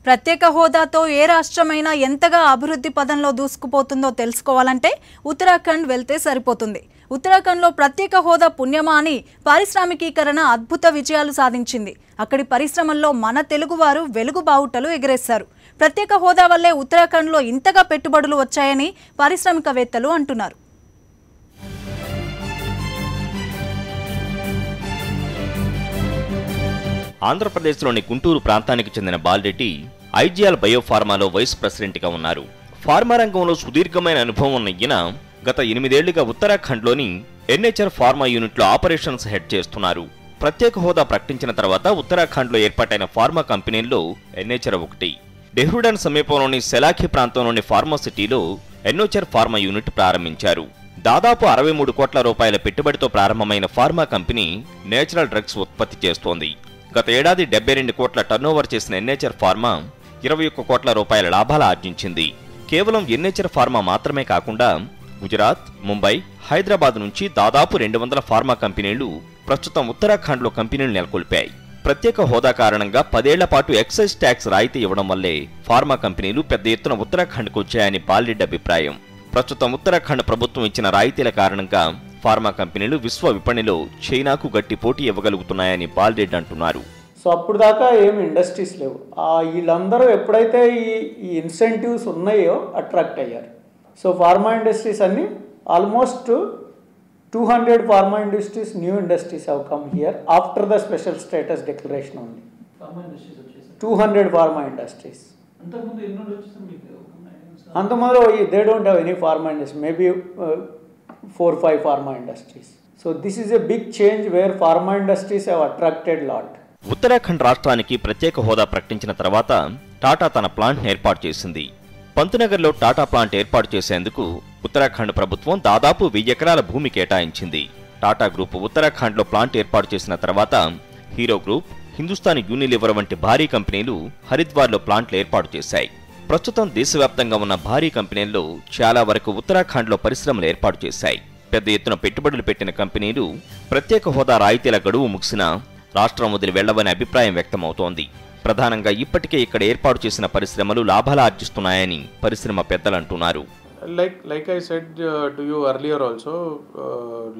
ప్రత్యేక హోదాతో ఏ రాష్ట్రమైనా ఎంతగా అభివృద్ధి పదంలో దూసుకుపోతుందో తెలుసుకోవాలంటే ఉత్తరాఖండ్ వెళ్తే సరిపోతుంది. ఉత్తరాఖండ్లో ప్రత్యేక హోదా పుణ్యమా అని పారిశ్రామికీకరణ అద్భుత విజయాలు సాధించింది. అక్కడి పరిశ్రమల్లో మన తెలుగువారు వెలుగు బావుటలు ఎగరేశారు. ప్రత్యేక హోదా వల్లే ఉత్తరాఖండ్లో ఇంతగా పెట్టుబడులు వచ్చాయని పారిశ్రామికవేత్తలు అంటున్నారు. ఆంధ్రప్రదేశ్లోని గుంటూరు ప్రాంతానికి చెందిన బాలరెడ్డి ఐజిఎల్ బయోఫార్మాలో వైస్ ప్రెసిడెంట్గా ఉన్నారు. ఫార్మా రంగంలో సుదీర్ఘమైన అనుభవం ఉన్న ఈయన గత 8 ఏళ్లుగా ఉత్తరాఖండ్లోని ఎన్హెచ్ఆర్ ఫార్మా యూనిట్లో ఆపరేషన్స్ హెడ్ చేస్తున్నారు. ప్రత్యేక హోదా ప్రకటించిన తర్వాత ఉత్తరాఖండ్లో ఏర్పాటైన ఫార్మా కంపెనీల్లో ఎన్హెచ్ఆర్ ఒకటి. డెహ్రాడూన్ సమీపంలోని సెలాఖీ ప్రాంతంలోని ఫార్మాసిటీలో ఎన్హెచ్ఆర్ ఫార్మా యూనిట్ ప్రారంభించారు. దాదాపు 63 కోట్ల రూపాయల పెట్టుబడితో ప్రారంభమైన ఫార్మా కంపెనీ నేచురల్ డ్రగ్స్ ఉత్పత్తి చేస్తోంది. గత ఏడాది 72 కోట్ల టర్నోవర్ చేసిన ఎన్హెచ్ఆర్ ఫార్మా 21 కోట్ల రూపాయల లాభాలు ఆర్జించింది. కేవలం ఎన్హెచ్ఆర్ ఫార్మా మాత్రమే కాకుండా గుజరాత్, ముంబై, హైదరాబాద్ నుంచి దాదాపు 200 ఫార్మా కంపెనీలు ప్రస్తుతం ఉత్తరాఖండ్లో కంపెనీలు నెలకొల్పాయి. ప్రత్యేక హోదా కారణంగా 10 ఏళ్ల పాటు ఎక్సైజ్ ట్యాక్స్ రాయితీ ఇవ్వడం వల్లే ఫార్మా కంపెనీలు పెద్ద ఎత్తున ఉత్తరాఖండ్కు వచ్చాయని బాలరెడ్డి అభిప్రాయం. ప్రస్తుతం ఉత్తరాఖండ్ ప్రభుత్వం ఇచ్చిన రాయితీల కారణంగా ఫార్మా కంపెనీలు విశ్వ విపణిలో చైనాకు గట్టి పోటీ ఇవ్వగలుగుతున్నాయని బాలరెడ్డి అంటున్నారు. సో అప్పుడు దాకా ఏమి ఇండస్ట్రీస్ లేవు. వీళ్ళందరూ ఎప్పుడైతే ఈ ఇన్సెంటివ్స్ ఉన్నాయో అట్రాక్ట్ అయ్యారు. సో ఫార్మా ఇండస్ట్రీస్ అన్ని almost 200 pharma industries, new industries have come here after the special status declaration only. 200 pharma industries. అంతమంది they don't have any pharma industry, maybe 4-5 pharma industries. So this is a big change where pharma industries have attracted lot. Uttarakhand రాష్ట్రానికి ప్రత్యేక హోదా ప్రకటించిన తర్వాత టాటా తన plant ఏర్పాటు చేసింది. పంతనగర్లో Tata plant ఏర్పాటు చేసేందుకు ఉత్తరాఖండ్ ప్రభుత్వం దాదాపు 1000 ఎకరాల భూమి కేటాయించింది. టాటా గ్రూప్ ఉత్తరాఖండ్లో ప్లాంట్ ఏర్పాటు చేసిన తర్వాత హీరో గ్రూప్, హిందుస్థాన్ యూనిలివర్ వంటి భారీ కంపెనీలు హరిద్వార్లో ప్లాంట్లు ఏర్పాటు చేశాయి. ప్రస్తుతం దేశవ్యాప్తంగా ఉన్న భారీ కంపెనీల్లో చాలా వరకు ఉత్తరాఖండ్లో పరిశ్రమలు ఏర్పాటు చేశాయి. పెద్ద ఎత్తున పెట్టుబడులు పెట్టిన కంపెనీలు ప్రత్యేక హోదా రాయితీల గడువు ముగిసినా రాష్ట్రం వదిలి వెళ్లవనే అభిప్రాయం వ్యక్తమవుతోంది. ప్రధానంగా ఇప్పటికే ఇక్కడ ఏర్పాటు చేసిన పరిశ్రమలు లాభాలు ఆర్జిస్తున్నాయని పరిశ్రమ పెద్దలు అంటున్నారు. Like I said to you earlier also,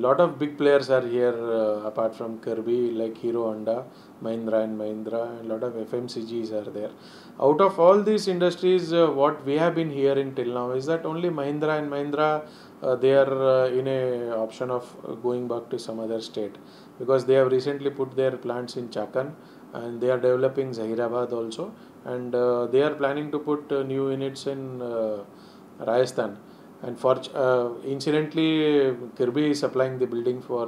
lot of big players are here apart from Kirby, like Hero Honda, Mahindra and Mahindra, and lot of FMCGs are there. Out of all these industries, what we have been hearing till now is that only Mahindra and Mahindra they are in a option of going back to some other state, because they have recently put their plants in Chakan and they are developing Zahirabad also, and they are planning to put new units in Rajasthan. And for incidentally Kirby is supplying the building for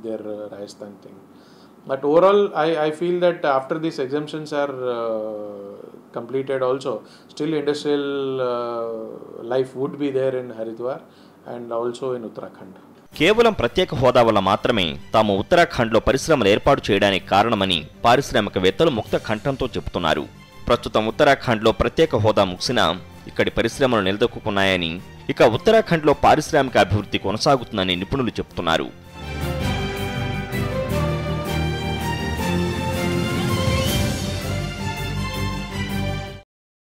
their Rajasthan thing. But overall I feel that after these exemptions are completed also, still industrial life would be there in Haridwar and also in Uttarakhand. కేవలం ప్రత్యేక హోదా వల్ల మాత్రమే తాము ఉత్తరాఖండ్లో పరిశ్రమలు ఏర్పాటు చేయడానికి కారణమని పారిశ్రామికవేత్తలు ముక్త కంఠంతో చెబుతున్నారు. ప్రస్తుతం ఉత్తరాఖండ్లో ప్రత్యేక హోదా ముగిసినా ఇక్కడి పరిశ్రమలు నిలదొక్కున్నాయని, ఇక ఉత్తరాఖండ్లో పారిశ్రామిక అభివృద్ధి కొనసాగుతుందని నిపుణులు చెబుతున్నారు.